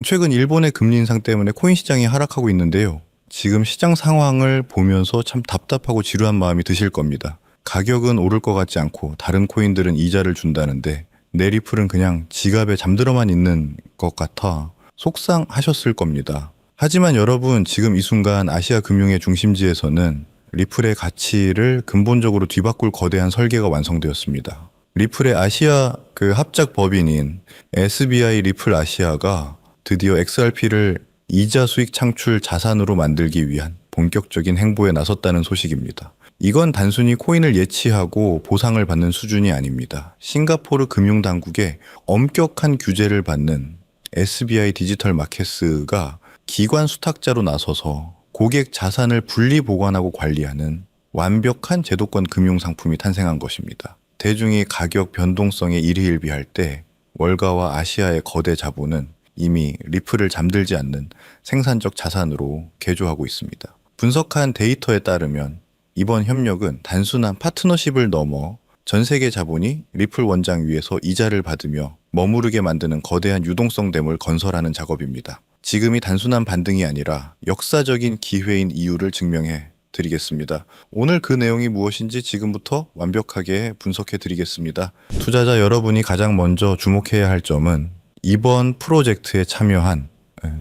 최근 일본의 금리 인상 때문에 코인 시장이 하락하고 있는데요. 지금 시장 상황을 보면서 참 답답하고 지루한 마음이 드실 겁니다. 가격은 오를 것 같지 않고 다른 코인들은 이자를 준다는데 내 리플은 그냥 지갑에 잠들어만 있는 것 같아 속상하셨을 겁니다. 하지만 여러분, 지금 이 순간 아시아 금융의 중심지에서는 리플의 가치를 근본적으로 뒤바꿀 거대한 설계가 완성되었습니다. 리플의 아시아 합작 법인인 SBI 리플 아시아가 드디어 XRP를 이자 수익 창출 자산으로 만들기 위한 본격적인 행보에 나섰다는 소식입니다. 이건 단순히 코인을 예치하고 보상을 받는 수준이 아닙니다. 싱가포르 금융당국의 엄격한 규제를 받는 SBI 디지털 마켓스가 기관 수탁자로 나서서 고객 자산을 분리 보관하고 관리하는 완벽한 제도권 금융 상품이 탄생한 것입니다. 대중이 가격 변동성에 일희일비할 때 월가와 아시아의 거대 자본은 이미 리플을 잠들지 않는 생산적 자산으로 개조하고 있습니다. 분석한 데이터에 따르면 이번 협력은 단순한 파트너십을 넘어 전 세계 자본이 리플 원장 위에서 이자를 받으며 머무르게 만드는 거대한 유동성 댐을 건설하는 작업입니다. 지금이 단순한 반등이 아니라 역사적인 기회인 이유를 증명해 드리겠습니다. 오늘 그 내용이 무엇인지 지금부터 완벽하게 분석해 드리겠습니다. 투자자 여러분이 가장 먼저 주목해야 할 점은 이번 프로젝트에 참여한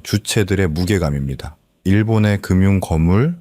주체들의 무게감입니다. 일본의 금융 거물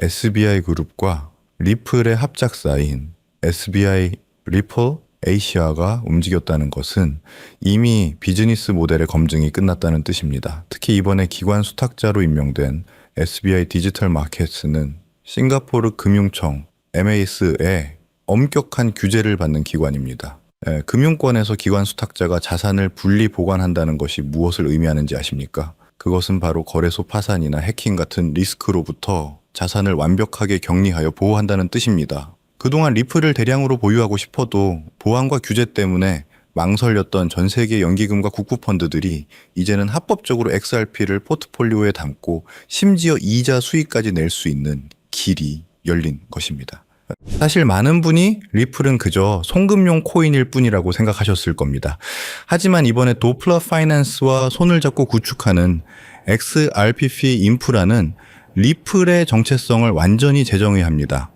SBI 그룹과 리플의 합작사인 SBI 리플 아시아가 움직였다는 것은 이미 비즈니스 모델의 검증이 끝났다는 뜻입니다. 특히 이번에 기관 수탁자로 임명된 SBI 디지털 마켓스는 싱가포르 금융청 MAS의 엄격한 규제를 받는 기관입니다. 금융권에서 기관 수탁자가 자산을 분리 보관한다는 것이 무엇을 의미하는지 아십니까? 그것은 바로 거래소 파산이나 해킹 같은 리스크로부터 자산을 완벽하게 격리하여 보호한다는 뜻입니다. 그동안 리플을 대량으로 보유하고 싶어도 보안과 규제 때문에 망설였던 전 세계 연기금과 국부펀드들이 이제는 합법적으로 XRP를 포트폴리오에 담고 심지어 이자 수익까지 낼 수 있는 길이 열린 것입니다. 사실 많은 분이 리플은 그저 송금용 코인일 뿐이라고 생각하셨을 겁니다. 하지만 이번에 도플러 파이낸스와 손을 잡고 구축하는 XRPP 인프라는 리플의 정체성을 완전히 재정의합니다.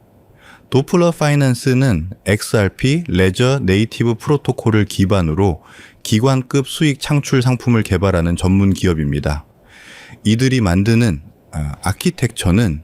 도플러 파이낸스는 XRP 레저 네이티브 프로토콜을 기반으로 기관급 수익 창출 상품을 개발하는 전문 기업입니다. 이들이 만드는 아키텍처는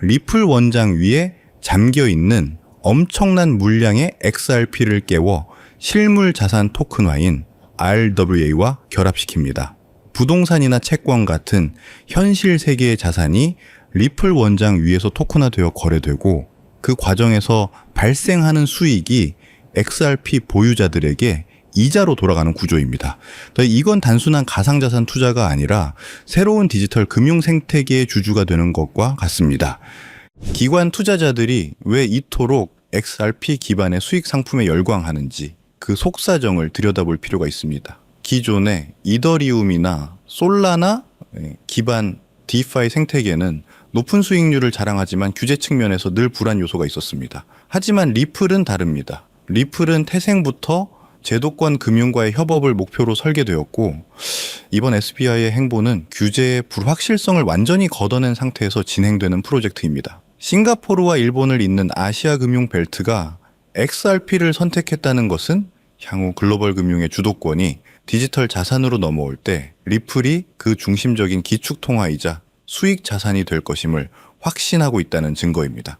리플 원장 위에 잠겨있는 엄청난 물량의 XRP를 깨워 실물 자산 토큰화인 RWA와 결합시킵니다. 부동산이나 채권 같은 현실 세계의 자산이 리플 원장 위에서 토큰화되어 거래되고 그 과정에서 발생하는 수익이 XRP 보유자들에게 이자로 돌아가는 구조입니다. 이건 단순한 가상자산 투자가 아니라 새로운 디지털 금융 생태계의 주주가 되는 것과 같습니다. 기관 투자자들이 왜 이토록 XRP 기반의 수익 상품에 열광하는지 그 속사정을 들여다볼 필요가 있습니다. 기존의 이더리움이나 솔라나 기반 디파이 생태계는 높은 수익률을 자랑하지만 규제 측면에서 늘 불안 요소가 있었습니다. 하지만 리플은 다릅니다. 리플은 태생부터 제도권 금융과의 협업을 목표로 설계되었고 이번 SBI의 행보는 규제의 불확실성을 완전히 걷어낸 상태에서 진행되는 프로젝트입니다. 싱가포르와 일본을 잇는 아시아 금융 벨트가 XRP를 선택했다는 것은 향후 글로벌 금융의 주도권이 디지털 자산으로 넘어올 때 리플이 그 중심적인 기축통화이자 수익 자산이 될 것임을 확신하고 있다는 증거입니다.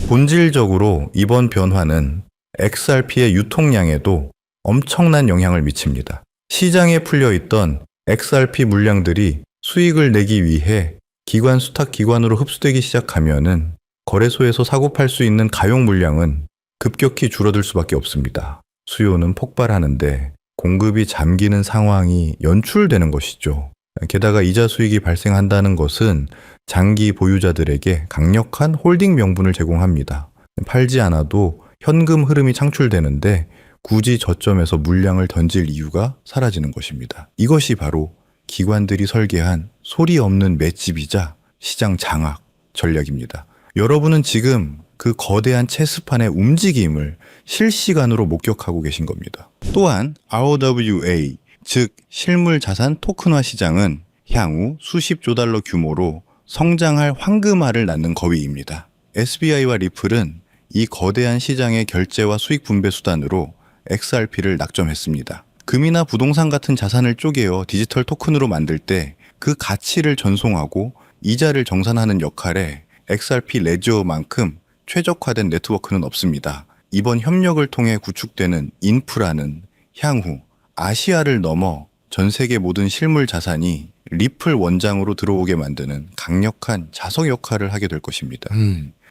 본질적으로 이번 변화는 XRP의 유통량에도 엄청난 영향을 미칩니다. 시장에 풀려있던 XRP 물량들이 수익을 내기 위해 기관 수탁 기관으로 흡수되기 시작하면은 거래소에서 사고 팔 수 있는 가용 물량은 급격히 줄어들 수밖에 없습니다. 수요는 폭발하는데 공급이 잠기는 상황이 연출되는 것이죠. 게다가 이자 수익이 발생한다는 것은 장기 보유자들에게 강력한 홀딩 명분을 제공합니다. 팔지 않아도 현금 흐름이 창출되는데 굳이 저점에서 물량을 던질 이유가 사라지는 것입니다. 이것이 바로 기관들이 설계한 소리 없는 맷집이자 시장 장악 전략입니다. 여러분은 지금 그 거대한 체스판의 움직임을 실시간으로 목격하고 계신 겁니다. 또한 RWA, 즉 실물 자산 토큰화 시장은 향후 수십조 달러 규모로 성장할 황금알을 낳는 거위입니다. SBI와 리플은 이 거대한 시장의 결제와 수익 분배 수단으로 XRP를 낙점했습니다. 금이나 부동산 같은 자산을 쪼개어 디지털 토큰으로 만들 때 그 가치를 전송하고 이자를 정산하는 역할에 XRP 레저만큼 최적화된 네트워크는 없습니다. 이번 협력을 통해 구축되는 인프라는 향후 아시아를 넘어 전 세계 모든 실물 자산이 리플 원장으로 들어오게 만드는 강력한 자석 역할을 하게 될 것입니다.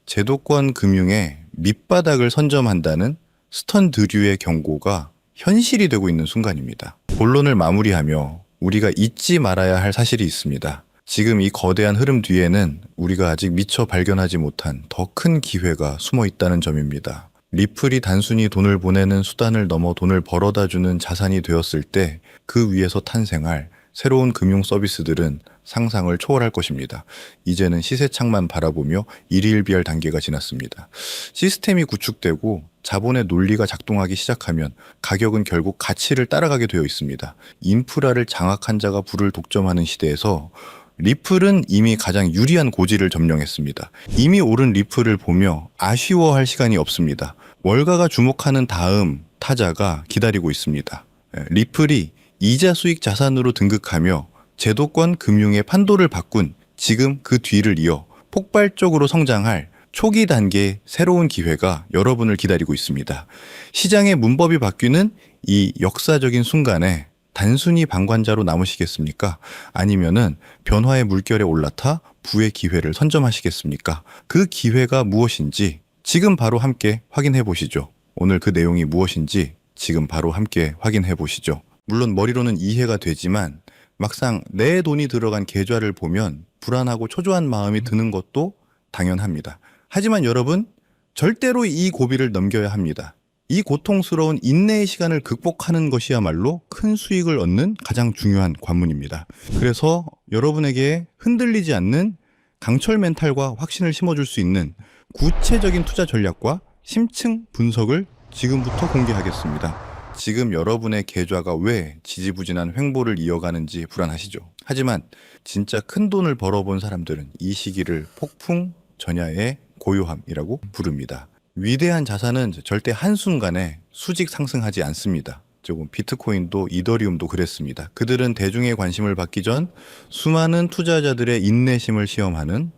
제도권 금융의 밑바닥을 선점한다는 스턴드류의 경고가 현실이 되고 있는 순간입니다. 본론을 마무리하며 우리가 잊지 말아야 할 사실이 있습니다. 지금 이 거대한 흐름 뒤에는 우리가 아직 미처 발견하지 못한 더 큰 기회가 숨어 있다는 점입니다. 리플이 단순히 돈을 보내는 수단을 넘어 돈을 벌어다주는 자산이 되었을 때 그 위에서 탄생할 새로운 금융 서비스들은 상상을 초월할 것입니다. 이제는 시세창만 바라보며 일희일비할 단계가 지났습니다. 시스템이 구축되고 자본의 논리가 작동하기 시작하면 가격은 결국 가치를 따라가게 되어 있습니다. 인프라를 장악한 자가 부를 독점하는 시대에서 리플은 이미 가장 유리한 고지를 점령했습니다. 이미 오른 리플을 보며 아쉬워할 시간이 없습니다. 월가가 주목하는 다음 타자가 기다리고 있습니다. 리플이 이자 수익 자산으로 등극하며 제도권 금융의 판도를 바꾼 지금 그 뒤를 이어 폭발적으로 성장할 초기 단계의 새로운 기회가 여러분을 기다리고 있습니다. 시장의 문법이 바뀌는 이 역사적인 순간에 단순히 방관자로 남으시겠습니까? 아니면은 변화의 물결에 올라타 부의 기회를 선점하시겠습니까? 그 기회가 무엇인지 지금 바로 함께 확인해 보시죠. 오늘 그 내용이 무엇인지 지금 바로 함께 확인해 보시죠. 물론 머리로는 이해가 되지만 막상 내 돈이 들어간 계좌를 보면 불안하고 초조한 마음이 드는 것도 당연합니다. 하지만 여러분, 절대로 이 고비를 넘겨야 합니다. 이 고통스러운 인내의 시간을 극복하는 것이야말로 큰 수익을 얻는 가장 중요한 관문입니다. 그래서 여러분에게 흔들리지 않는 강철 멘탈과 확신을 심어줄 수 있는 구체적인 투자 전략과 심층 분석을 지금부터 공개하겠습니다. 지금 여러분의 계좌가 왜 지지부진한 횡보를 이어가는지 불안하시죠? 하지만 진짜 큰 돈을 벌어본 사람들은 이 시기를 폭풍 전야의 고요함이라고 부릅니다. 위대한 자산은 절대 한순간에 수직 상승하지 않습니다. 조금 비트코인도 이더리움도 그랬습니다. 그들은 대중의 관심을 받기 전 수많은 투자자들의 인내심을 시험하는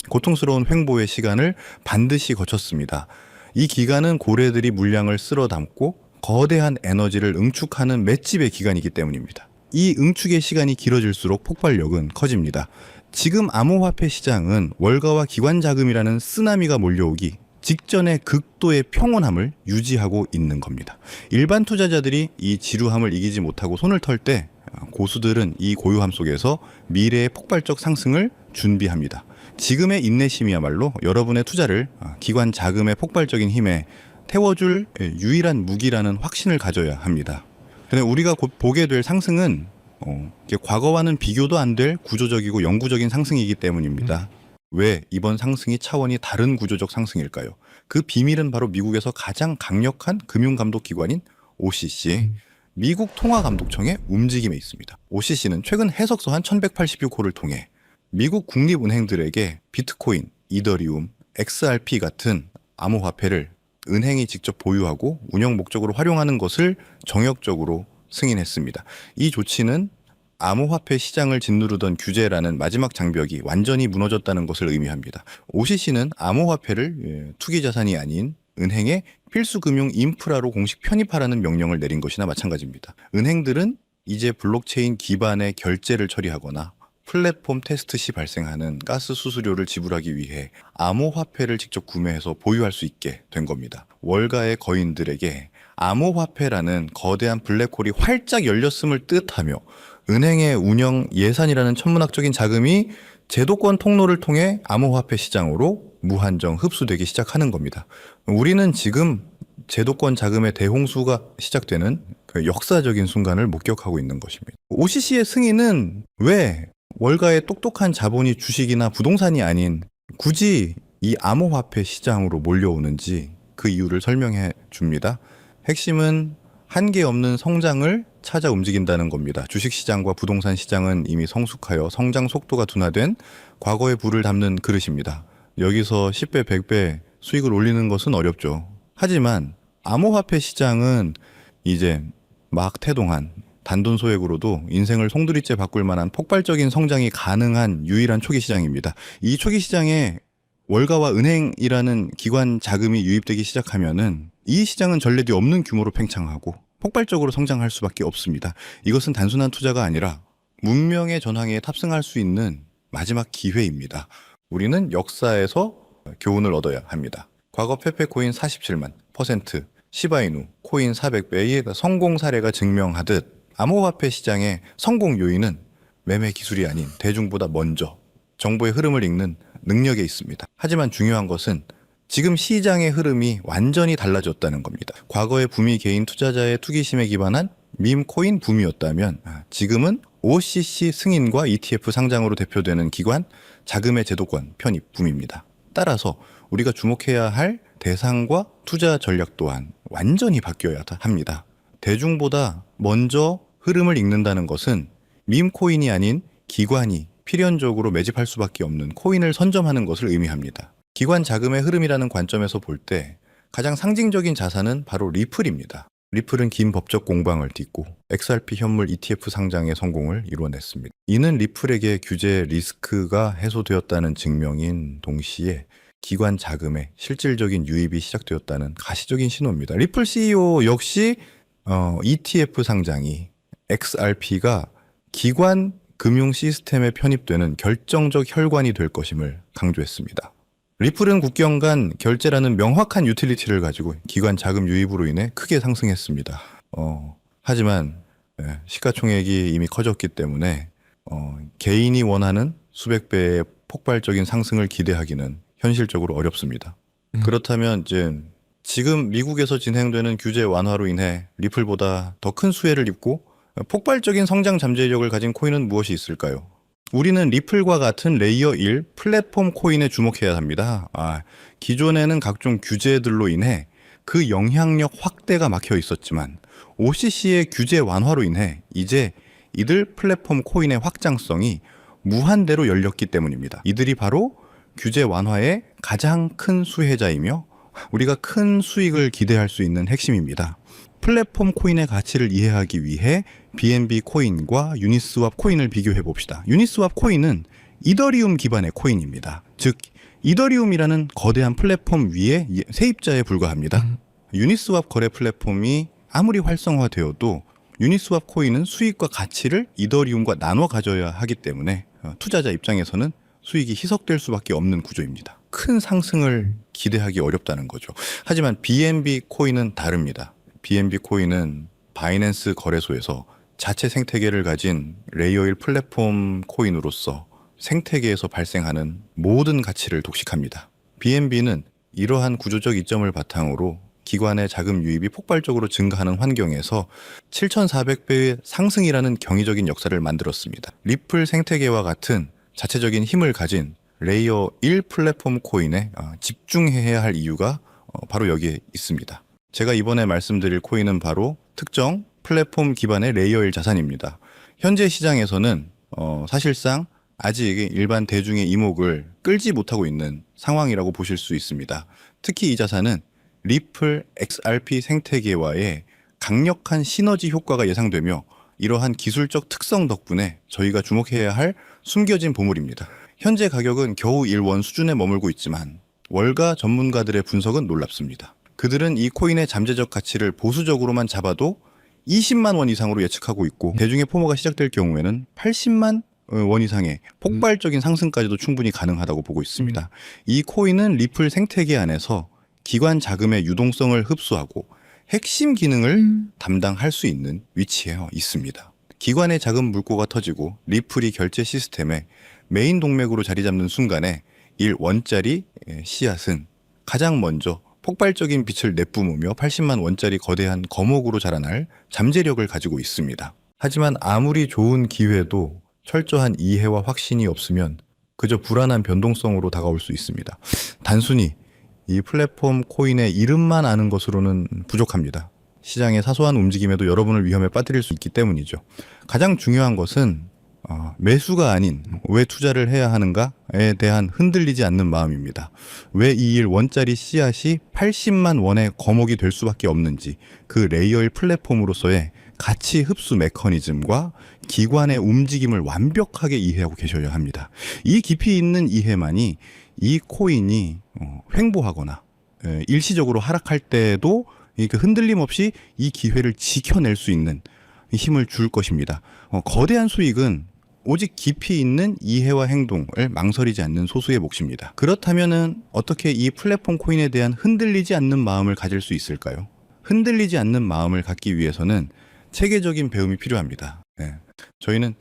고통스러운 횡보의 시간을 반드시 거쳤습니다. 이 기간은 고래들이 물량을 쓸어 담고 거대한 에너지를 응축하는 맷집의 기간이기 때문입니다. 이 응축의 시간이 길어질수록 폭발력은 커집니다. 지금 암호화폐 시장은 월가와 기관 자금이라는 쓰나미가 몰려오기 직전의 극도의 평온함을 유지하고 있는 겁니다. 일반 투자자들이 이 지루함을 이기지 못하고 손을 털 때 고수들은 이 고요함 속에서 미래의 폭발적 상승을 준비합니다. 지금의 인내심이야말로 여러분의 투자를 기관 자금의 폭발적인 힘에 태워줄 유일한 무기라는 확신을 가져야 합니다. 그런데 우리가 곧 보게 될 상승은 과거와는 비교도 안 될 구조적이고 영구적인 상승이기 때문입니다. 왜 이번 상승이 차원이 다른 구조적 상승일까요? 그 비밀은 바로 미국에서 가장 강력한 금융감독기관인 OCC, 미국 통화감독청의 움직임에 있습니다. OCC는 최근 해석서 한 1186호를 통해 미국 국립은행들에게 비트코인, 이더리움, XRP 같은 암호화폐를 은행이 직접 보유하고 운영 목적으로 활용하는 것을 정역적으로 승인했습니다. 이 조치는 암호화폐 시장을 짓누르던 규제라는 마지막 장벽이 완전히 무너졌다는 것을 의미합니다. OCC는 암호화폐를 투기자산이 아닌 은행의 필수 금융 인프라로 공식 편입하라는 명령을 내린 것이나 마찬가지입니다. 은행들은 이제 블록체인 기반의 결제를 처리하거나 플랫폼 테스트 시 발생하는 가스 수수료를 지불하기 위해 암호화폐를 직접 구매해서 보유할 수 있게 된 겁니다. 월가의 거인들에게 암호화폐라는 거대한 블랙홀이 활짝 열렸음을 뜻하며 은행의 운영 예산이라는 천문학적인 자금이 제도권 통로를 통해 암호화폐 시장으로 무한정 흡수되기 시작하는 겁니다. 우리는 지금 제도권 자금의 대홍수가 시작되는 그 역사적인 순간을 목격하고 있는 것입니다. OCC의 승인은 왜 월가의 똑똑한 자본이 주식이나 부동산이 아닌 굳이 이 암호화폐 시장으로 몰려오는지 그 이유를 설명해 줍니다. 핵심은 한계 없는 성장을 찾아 움직인다는 겁니다. 주식시장과 부동산 시장은 이미 성숙하여 성장 속도가 둔화된 과거의 부를 담는 그릇입니다. 여기서 10배, 100배 수익을 올리는 것은 어렵죠. 하지만 암호화폐 시장은 이제 막 태동한 단돈 소액으로도 인생을 송두리째 바꿀 만한 폭발적인 성장이 가능한 유일한 초기 시장입니다. 이 초기 시장에 월가와 은행이라는 기관 자금이 유입되기 시작하면은 이 시장은 전례 뒤 없는 규모로 팽창하고 폭발적으로 성장할 수밖에 없습니다. 이것은 단순한 투자가 아니라 문명의 전황에 탑승할 수 있는 마지막 기회입니다. 우리는 역사에서 교훈을 얻어야 합니다. 과거 페페코인 47만 %, 시바이누 코인 400배의 성공 사례가 증명하듯 암호화폐 시장의 성공 요인은 매매 기술이 아닌 대중보다 먼저 정보의 흐름을 읽는 능력에 있습니다. 하지만 중요한 것은 지금 시장의 흐름이 완전히 달라졌다는 겁니다. 과거의 붐이 개인 투자자의 투기심에 기반한 밈코인 붐이었다면 지금은 OCC 승인과 ETF 상장으로 대표되는 기관 자금의 제도권 편입 붐입니다. 따라서 우리가 주목해야 할 대상과 투자 전략 또한 완전히 바뀌어야 합니다. 대중보다 먼저 흐름을 읽는다는 것은 밈코인이 아닌 기관이 필연적으로 매집할 수밖에 없는 코인을 선점하는 것을 의미합니다. 기관 자금의 흐름이라는 관점에서 볼 때 가장 상징적인 자산은 바로 리플입니다. 리플은 긴 법적 공방을 딛고 XRP 현물 ETF 상장의 성공을 이뤄냈습니다. 이는 리플에게 규제 리스크가 해소되었다는 증명인 동시에 기관 자금의 실질적인 유입이 시작되었다는 가시적인 신호입니다. 리플 CEO 역시 ETF 상장이 XRP가 기관 금융 시스템에 편입되는 결정적 혈관이 될 것임을 강조했습니다. 리플은 국경 간 결제라는 명확한 유틸리티를 가지고 기관 자금 유입으로 인해 크게 상승했습니다. 하지만 시가총액이 이미 커졌기 때문에 개인이 원하는 수백 배의 폭발적인 상승을 기대하기는 현실적으로 어렵습니다. 그렇다면 이제 지금 미국에서 진행되는 규제 완화로 인해 리플보다 더 큰 수혜를 입고 폭발적인 성장 잠재력을 가진 코인은 무엇이 있을까요? 우리는 리플과 같은 레이어 1 플랫폼 코인에 주목해야 합니다. 기존에는 각종 규제들로 인해 그 영향력 확대가 막혀 있었지만 OCC의 규제 완화로 인해 이제 이들 플랫폼 코인의 확장성이 무한대로 열렸기 때문입니다. 이들이 바로 규제 완화의 가장 큰 수혜자이며 우리가 큰 수익을 기대할 수 있는 핵심입니다. 플랫폼 코인의 가치를 이해하기 위해 BNB 코인과 유니스왑 코인을 비교해 봅시다. 유니스왑 코인은 이더리움 기반의 코인입니다. 즉 이더리움이라는 거대한 플랫폼 위에 세입자에 불과합니다. 유니스왑 거래 플랫폼이 아무리 활성화되어도 유니스왑 코인은 수익과 가치를 이더리움과 나눠 가져야 하기 때문에 투자자 입장에서는 수익이 희석될 수밖에 없는 구조입니다. 큰 상승을 기대하기 어렵다는 거죠. 하지만 BNB 코인은 다릅니다. BNB 코인은 바이낸스 거래소에서 자체 생태계를 가진 레이어 1 플랫폼 코인으로서 생태계에서 발생하는 모든 가치를 독식합니다. BNB는 이러한 구조적 이점을 바탕으로 기관의 자금 유입이 폭발적으로 증가하는 환경에서 7,400배의 상승이라는 경이적인 역사를 만들었습니다. 리플 생태계와 같은 자체적인 힘을 가진 레이어 1 플랫폼 코인에 집중해야 할 이유가 바로 여기에 있습니다. 제가 이번에 말씀드릴 코인은 바로 특정 플랫폼 기반의 레이어 1 자산입니다. 현재 시장에서는 사실상 아직 일반 대중의 이목을 끌지 못하고 있는 상황이라고 보실 수 있습니다. 특히 이 자산은 리플 XRP 생태계와의 강력한 시너지 효과가 예상되며 이러한 기술적 특성 덕분에 저희가 주목해야 할 숨겨진 보물입니다. 현재 가격은 겨우 1원 수준에 머물고 있지만 월가 전문가들의 분석은 놀랍습니다. 그들은 이 코인의 잠재적 가치를 보수적으로만 잡아도 20만 원 이상으로 예측하고 있고 대중의 포모가 시작될 경우에는 80만 원 이상의 폭발적인 상승까지도 충분히 가능하다고 보고 있습니다. 이 코인은 리플 생태계 안에서 기관 자금의 유동성을 흡수하고 핵심 기능을 담당할 수 있는 위치에 있습니다. 기관의 자금 물꼬가 터지고 리플이 결제 시스템에 메인 동맥으로 자리 잡는 순간에 1원짜리 씨앗은 가장 먼저 폭발적인 빛을 내뿜으며 80만 원짜리 거대한 거목으로 자라날 잠재력을 가지고 있습니다. 하지만 아무리 좋은 기회도 철저한 이해와 확신이 없으면 그저 불안한 변동성으로 다가올 수 있습니다. 단순히 이 플랫폼 코인의 이름만 아는 것으로는 부족합니다. 시장의 사소한 움직임에도 여러분을 위험에 빠뜨릴 수 있기 때문이죠. 가장 중요한 것은 매수가 아닌 왜 투자를 해야 하는가에 대한 흔들리지 않는 마음입니다. 왜 이 일 원짜리 씨앗이 80만 원의 거목이 될 수밖에 없는지, 그 레이어일 플랫폼으로서의 가치 흡수 메커니즘과 기관의 움직임을 완벽하게 이해하고 계셔야 합니다. 이 깊이 있는 이해만이 이 코인이 횡보하거나 일시적으로 하락할 때도 그 흔들림 없이 이 기회를 지켜낼 수 있는 힘을 줄 것입니다. 거대한 수익은 오직 깊이 있는 이해와 행동을 망설이지 않는 소수의 몫입니다. 그렇다면은 어떻게 이 플랫폼 코인에 대한 흔들리지 않는 마음을 가질 수 있을까요? 흔들리지 않는 마음을 갖기 위해서는 체계적인 배움이 필요합니다. 저희는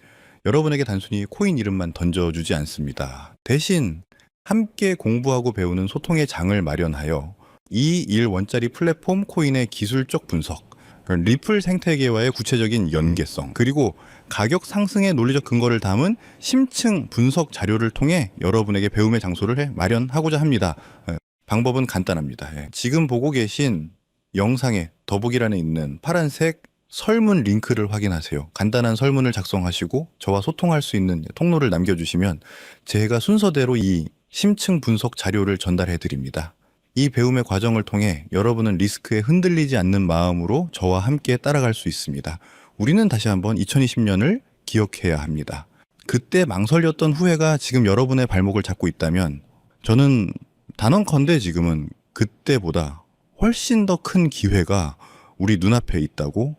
여러분에게 단순히 코인 이름만 던져주지 않습니다. 대신 함께 공부하고 배우는 소통의 장을 마련하여 이 1원짜리 플랫폼 코인의 기술적 분석, 리플 생태계와의 구체적인 연계성, 그리고 가격 상승의 논리적 근거를 담은 심층 분석 자료를 통해 여러분에게 배움의 장소를 마련하고자 합니다. 방법은 간단합니다. 지금 보고 계신 영상의 더보기란에 있는 파란색 설문 링크를 확인하세요. 간단한 설문을 작성하시고 저와 소통할 수 있는 통로를 남겨주시면 제가 순서대로 이 심층 분석 자료를 전달해 드립니다. 이 배움의 과정을 통해 여러분은 리스크에 흔들리지 않는 마음으로 저와 함께 따라갈 수 있습니다. 우리는 다시 한번 2020년을 기억해야 합니다. 그때 망설였던 후회가 지금 여러분의 발목을 잡고 있다면 저는 단언컨대 지금은 그때보다 훨씬 더 큰 기회가 우리 눈앞에 있다고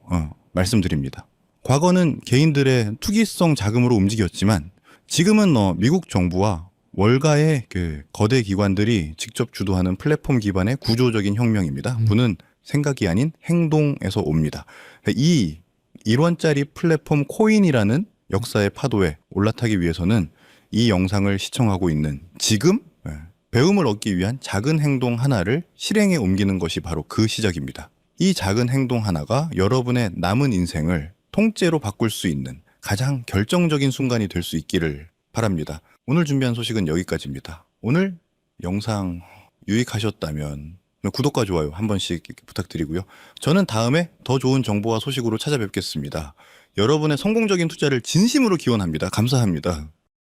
말씀드립니다. 과거는 개인들의 투기성 자금으로 움직였지만 지금은 미국 정부와 월가의 그 거대 기관들이 직접 주도하는 플랫폼 기반의 구조적인 혁명입니다. 부는 생각이 아닌 행동에서 옵니다. 이 1원짜리 플랫폼 코인이라는 역사의 파도에 올라타기 위해서는 이 영상을 시청하고 있는 지금 배움을 얻기 위한 작은 행동 하나를 실행에 옮기는 것이 바로 그 시작입니다. 이 작은 행동 하나가 여러분의 남은 인생을 통째로 바꿀 수 있는 가장 결정적인 순간이 될 수 있기를 바랍니다. 오늘 준비한 소식은 여기까지입니다. 오늘 영상 유익하셨다면 구독과 좋아요 한 번씩 부탁드리고요. 저는 다음에 더 좋은 정보와 소식으로 찾아뵙겠습니다. 여러분의 성공적인 투자를 진심으로 기원합니다. 감사합니다.